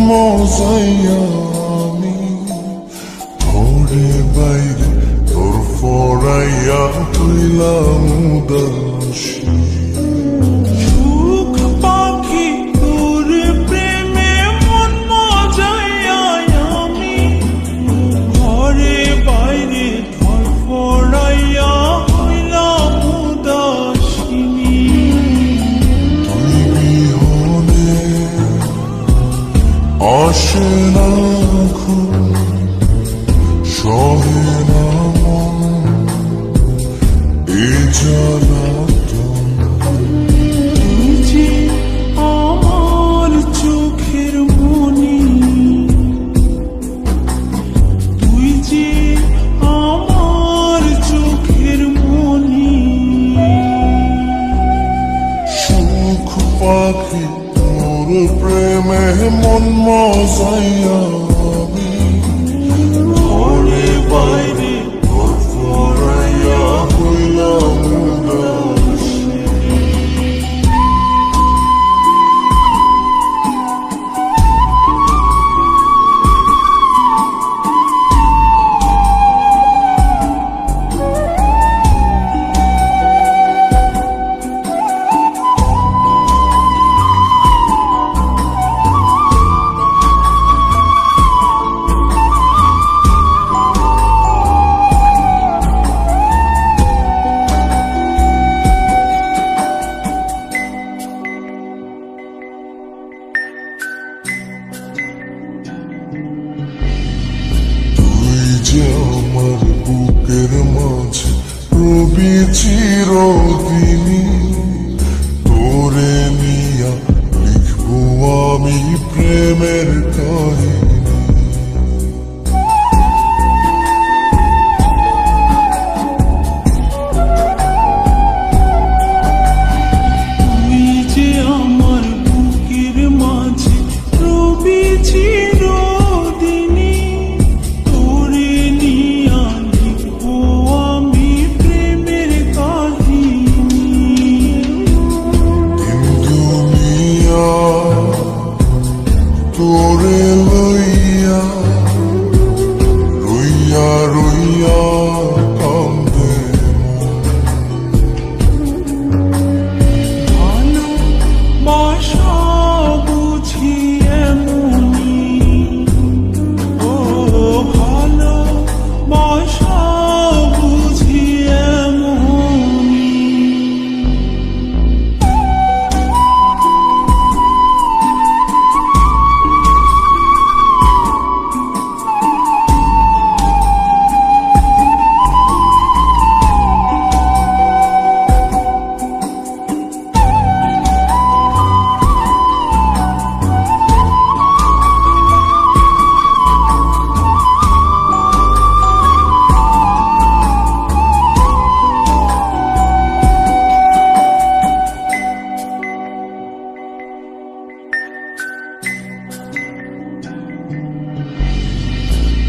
মজাইয়া আমি ঘরে বাইরে তোর ফরাইয়া তুইলাম উদাসী। সুখ পাখি তোর প্রেমে মন মজাইয়া আমি ঘরে বাইরে ধর ফরাইয়া হইলাম উদাসিনী। তুই বিহনে আসে না ঘুম, সহে না মন এ জ্বালাতন। তুই যে আমার চোখের মনি, তুই যে আমার চোখের মনি। সুখ পাখি তোর প্রেমে মন মজাইয়া আমি ঘরে বাইরে তোর ফরাইয়া হইলাম উদাসী। তুই যে আমার বুকের মাঝে রবি চিরদিনই, তোরে নিয়া লিখবো আমি প্রেমের কাহিনী। তুই যে আমার বুকের মাঝে রবি চিরদিনই, তোরে নিয়া লিখবো আমি প্রেমের কাহিনী। দিন দুনিয়া তোরে লইয়া রইয়া রইয়া কান্দে ভালোবাসা বুঝি এমনি, ও ভালোবাসা বুঝি এমনি।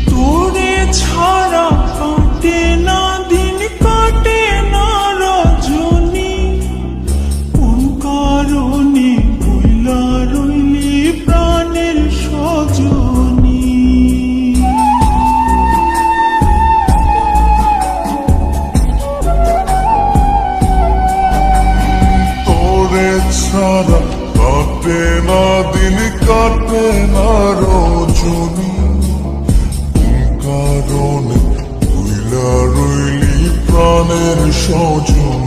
তোরে ছাড়া কাটে না দিন, কাটে না রজনী। কোন কারণে বইলা রইলি প্রাণের সজনী। তোরে ছাড়া কাটে না দিন, কাটে না রজনী। কারণে তুইলা রইলি প্রাণের সজন।